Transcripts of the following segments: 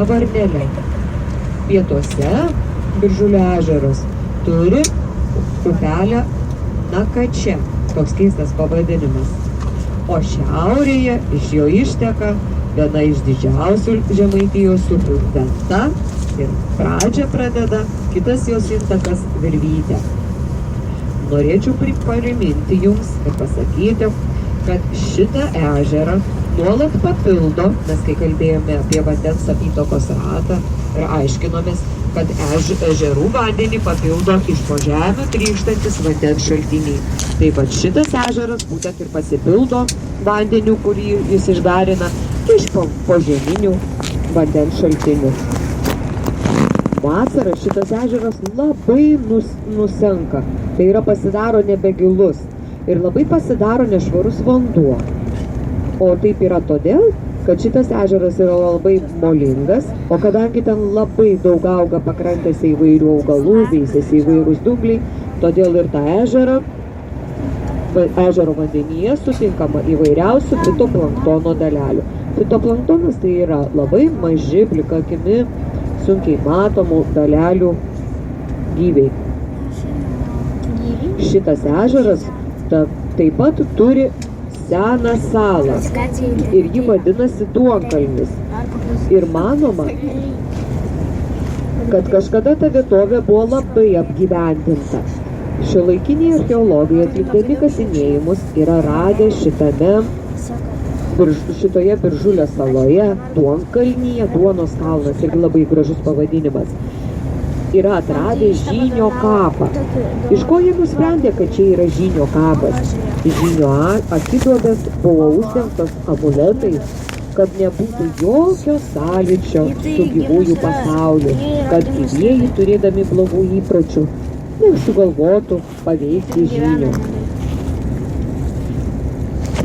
didžiąja varnele. Pietuose Biržulio ežeras turi upelę Nakačia, toks keistas pavadinimas. O šiaurėje iš jo išteka viena iš didžiausių Žemaitijos upių Venta ir pradžią pradeda kitas jos intakas Virvytė. Norėčiau priminti jums ir pasakyti, kad šitą ežerą nuolat papildo, mes kai kalbėjome apie vandens apytakos ratą ir aiškinomės, kad ežerų vandenį papildo iš po žemių trykštantis vandens šaltiniai. Taip pat šitas ežeras būtent ir pasipildo vandeniu, kurį jis išgarina, iš požeminių vandens šaltinių. Vasarą šitas ežeras labai nusenka, tai yra pasidaro nebegilus ir labai pasidaro nešvarus vanduo. O taip yra todėl, kad šitas ežeras yra labai molingas, o kadangi ten labai daug auga pakrantėse įvairių augalų, veisiasi įvairūs dumbliai, todėl ir tą ežero vandenyje sutinkama įvairiausių fitoplanktono dalelių. Fitoplanktonas tai yra labai maži, plika akimi, sunkiai matomų dalelių gyviai. Šitas ežeras taip pat turi seną salą ir ji vadinasi Duonkalnis. Ir manoma, kad kažkada ta vietovė buvo labai apgyvendinta. Šiuolaikiniai archeologai atlikdami kasinėjimus yra radę šitoje Biržulio saloje, Duonkalnyje, Duonos kalnas, irgi labai gražus pavadinimas, yra atradę Žynio kapą. Iš ko jie nusprendė, kad čia yra Žynio kapas? Žynio akiduobės buvo uždengtos amuletais, kad nebūtų jokio sąlyčio su gyvųjų pasauliu, kad gyvieji turėdami blogų įpročių nesugalvotų paveikti Žynio.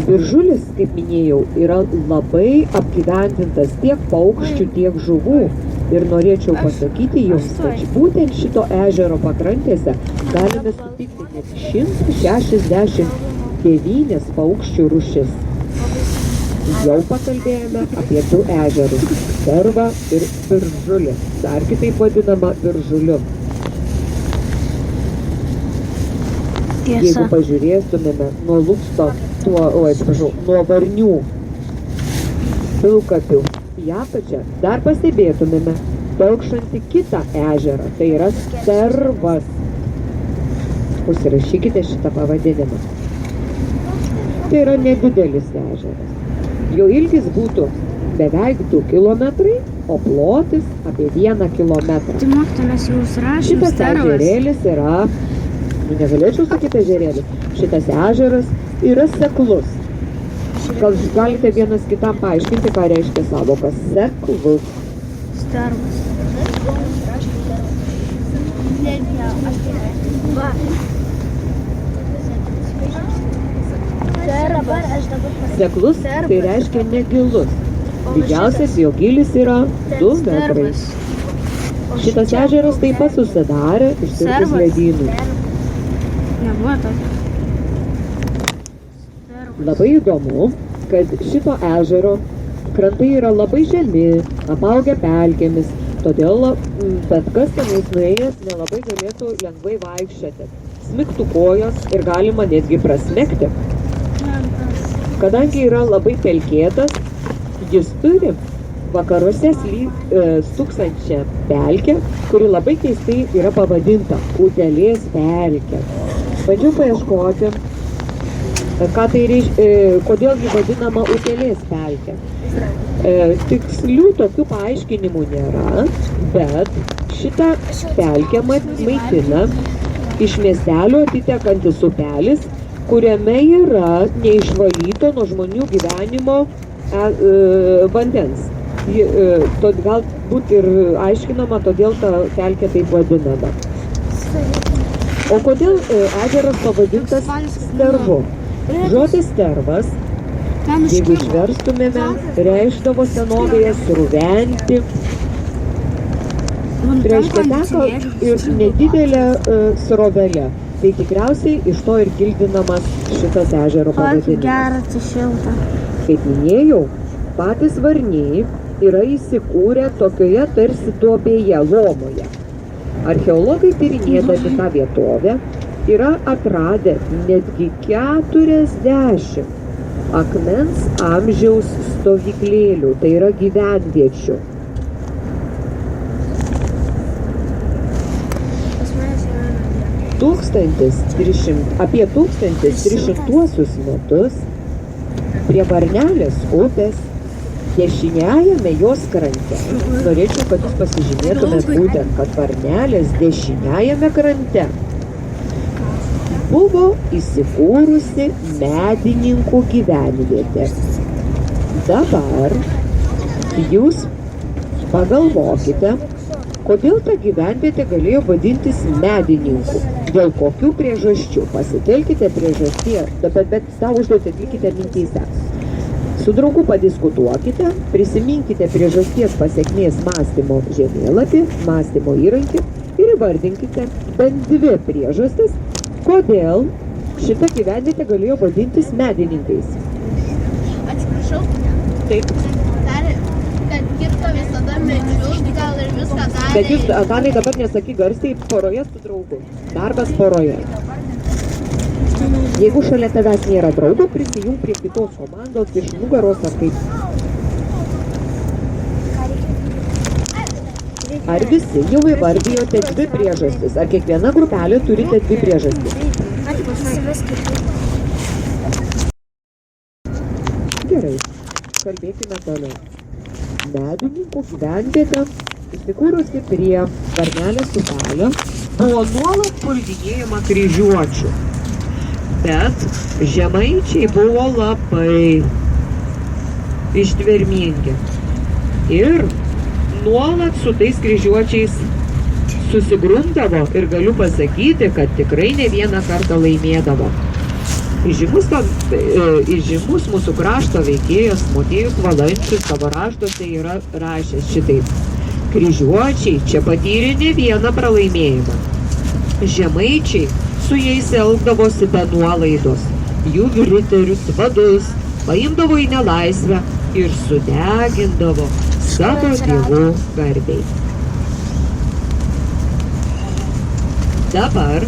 Biržulis, kaip minėjau, yra labai apgyvendintas tiek paukščių, tiek žuvų. Ir norėčiau pasakyti jums, kad būtent šito ežero pakrantėse galime sutikti net 169 paukščių rūšis. Jau pakalbėjome apie 2 ežerus – Servą ir Biržulį, dar kitaip vadinama Biržuliu. Jeigu pažiūrėstumėme nuo Luksto, nuo Varnių pilkapių į apačią, dar pastebėtumėme telkšantį kitą ežerą, tai yra Servas. Užsirašykite šitą pavadinimą. Tai yra nedidelis ežeras. Jo ilgis būtų beveik 2 kilometrai, o plotis apie 1 kilometrą. Šitas ežerėlis yra, negalėčiau sakyti ežerėlis, šitas ežeras yra seklus. Gal galite vienas kitam paaiškinti, ką reiškia sąvokas seklus? Stervas. Seklus tai reiškia negilus. Didžiausias jo gilis yra 2 metrai. Šitas ežeras taip pat susidarė ištirpus ledynų. Labai įdomu, kad šito ežero krantai yra labai žemi, apaugę pelkėmis, todėl bet kas tenais nuėjęs nelabai galėtų lengvai vaikščioti. Smigtų kojos ir galima netgi prasmegti. Kadangi yra labai pelkėtas, jis turi vakaruose stūksančią pelkę, kuri labai keistai yra pavadinta Utelės pelkė. Bandžiau paieškoti, ką tai reiškia, kodėl ji vadinama Utelės pelkė. Tikslių tokių paaiškinimų nėra, bet šitą pelkę maitina iš miestelio atitekantis upelis, kuriame yra neišvalyto nuo žmonių gyvenimo vandens. Galbūt ir aiškinama, todėl ta pelkė taip vadinama. O kodėl ežeras pavadintas Stervu? Žodis stervas, jeigu išverstumėme, reikšdavo senovėje sruventi. Reiškia teka ir nedidelė srovelė. Tai tikriausiai iš to ir kildinamas šitas ežero pavadinimas. Geras šilta. Kaip minėjau, patys varniai yra įsikūrę tokioje tarsi duobėje lomoje. Archeologai tyrinėdami tą vietovę yra atradę netgi 40 akmens amžiaus stovyklėlių, tai yra gyvenviečių. Apie 1300 metus prie Varnelės upės dešiniajame jos krante, norėčiau, kad jūs pasižymėtumėt būtent, kad Varnelės dešiniajame krante buvo įsikūrusi medininkų gyvenvietė. Dabar jūs pagalvokite, kodėl ta gyvenvietė galėjo vadintis medininkų. Dėl kokių priežasčių? Pasitelkite priežasties, bet savo užduotį atlikite mintyse. Su draugu padiskutuokite, prisiminkite priežasties pasekmės mąstymo žemėlapį, mąstymo įrankį ir įvardinkite bent 2 priežastis, kodėl šita gyvenvietė galėjo vadintis medininkais. Atsiprašau. Taip. Kad kirto visada medžius, gal ir viską darė. Bet jūs, Antanai, dabar nesakyk garsiai, poroje su draugu. Darbas poroje. Jeigu šalia tavęs nėra draugo, prisijung prie kitos komandos iš nugaros ar kaip. Ar visi jau įvardijote 2 priežastis? Ar kiekviena grupelė turite 2 priežastis? Gerai, kalbėkime toliau. Medininkų gyvenvietė įsikūrusi prie Varnelės upelio buvo nuolat puldinėjama kryžiuočių. Bet žemaičiai buvo labai ištvermingi ir nuolat su tais kryžiuočiais susigrumdavo ir galiu pasakyti, kad tikrai ne vieną kartą laimėdavo. Įžymus mūsų krašto veikėjas Motiejus Valančius savo raštuose yra rašęs šitaip. Kryžiuočiai čia patyrė ne vieną pralaimėjimą. Žemaičiai su jais elgdavosi be nuolaidos. Jų riterius, vadus paimdavo į nelaisvę ir sudegindavo savo dievų garbei. Dabar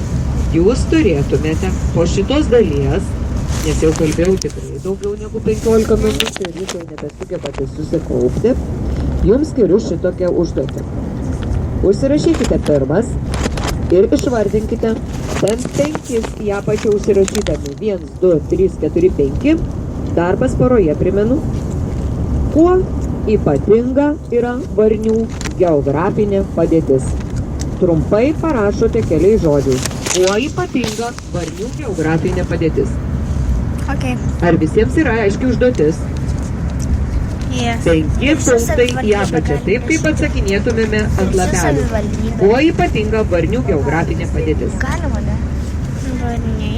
jūs turėtumėte po šitos dalies, nes jau kalbėjau tikrai daugiau negu 15 minučių ir jūs jau nebesugebate susikaupti, jums skiriu šitokią užduotį. Užsirašykite pirmas ir išvardinkite bent 5 ją pačią užsirašydami. 1, 2, 3, 4, 5. Darbas poroje, primenu. Kuo ypatinga yra Varnių geografinė padėtis? Trumpai parašote keliais žodžiais. Kuo ypatinga Varnių geografinė padėtis? Okay. Ar visiems yra aiški užduotis? Yes. 5 punktai į apačią, taip kaip atsakinėtumėme ant lapelių. Kuo ypatinga Varnių geografinė padėtis? Galima, ne? Varniai.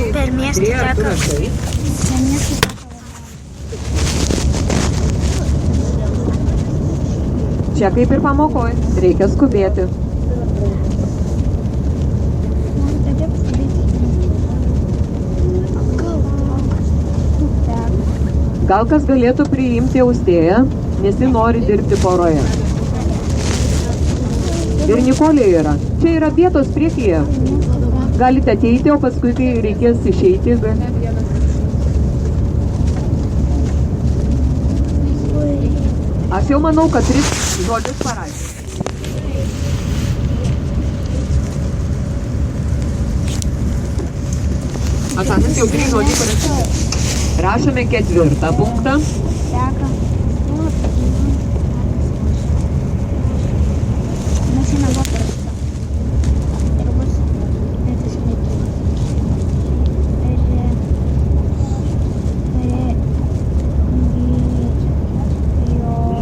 Per miestą teka. Čia kaip ir pamokoj, reikia skubėti. Gal kas galėtų priimti Austėją, nes ji nori dirbti poroje. Ir Nikolė yra. Čia yra vietos priekyje. Galite ateiti, o paskui, kai reikės išeiti. Aš jau manau, kad 3 žodžius parašė. Antanas jau 3 žodžiai parašė. Rašome 4 punktą.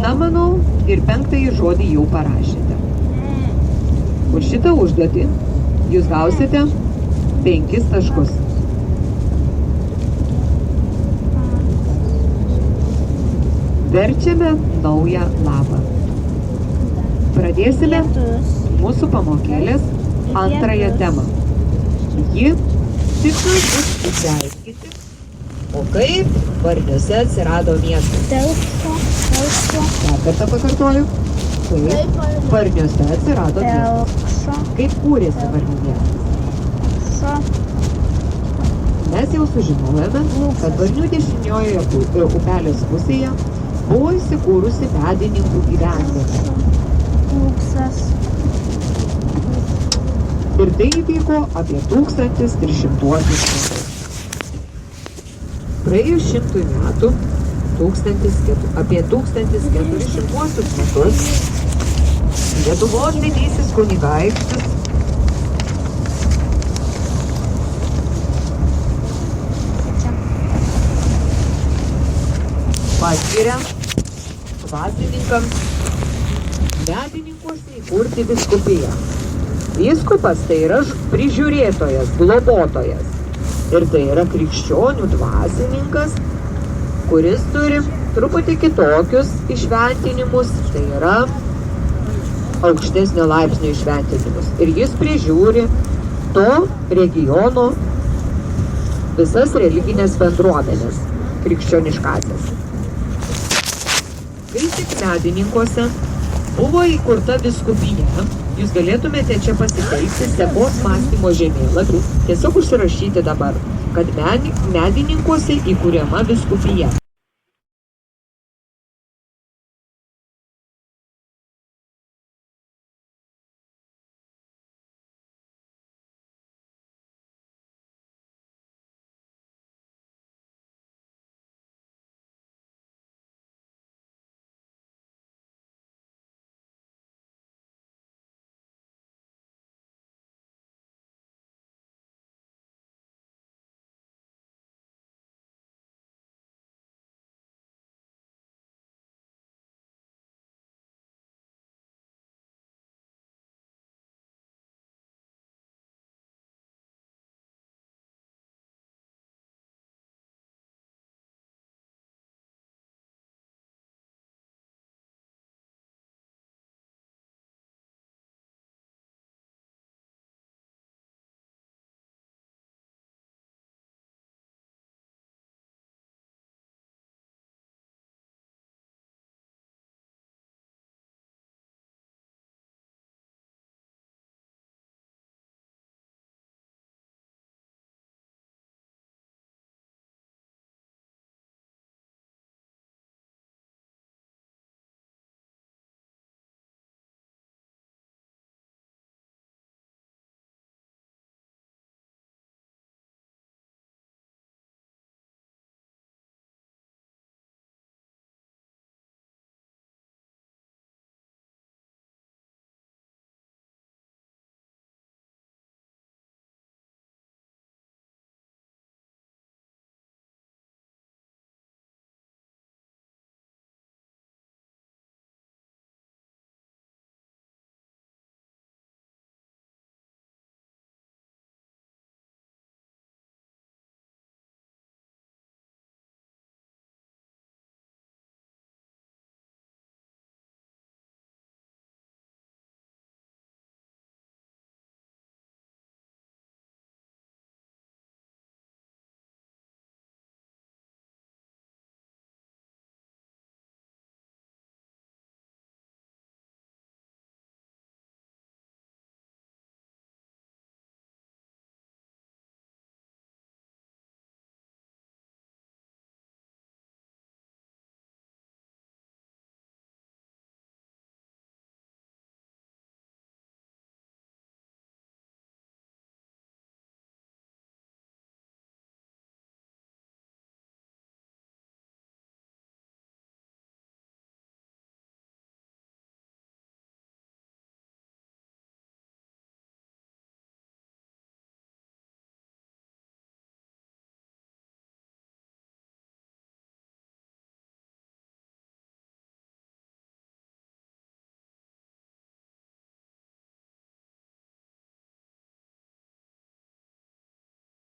Na, manau, ir 5 žodį jau parašėte. Už šitą užduotį Jūs gausite 5 taškus. Verčiame naują lapą. Pradėsime mūsų pamokėlės antrąją temą. Ji tikslas bus išsiaiškinti, o kaip Varniuose atsirado miestas. Dar kartą pakartoju. Kaip Varniuose atsirado miestas. Kaip kūrėsi Varnių miestas. Mes jau sužinojome, kad Varnių dešiniojoje upelės pusėje buvo įsikūrusi medininkų gyvenvietė. Ir tai įvyko apie 1300 metus. Praėjus 100 metų, apie 1400 metus, Lietuvos didysis kunigaikštis paskiria dvasininkams medininkuose įkurti vyskupiją. Vyskupas tai yra prižiūrėtojas, globotojas. Ir tai yra krikščionių dvasininkas, kuris turi truputį kitokius įšventinimus, tai yra aukštesnio laipsnio įšventinimus. Ir jis prižiūri to regiono visas religinės bendruomenės, krikščioniškasias. Kai tik medininkuose buvo įkurta vyskupija, jūs galėtumėte čia pasitelkti sekos mąstymo žemėlapį, tiesiog užsirašyti dabar, kad medininkuose įkuriama vyskupija.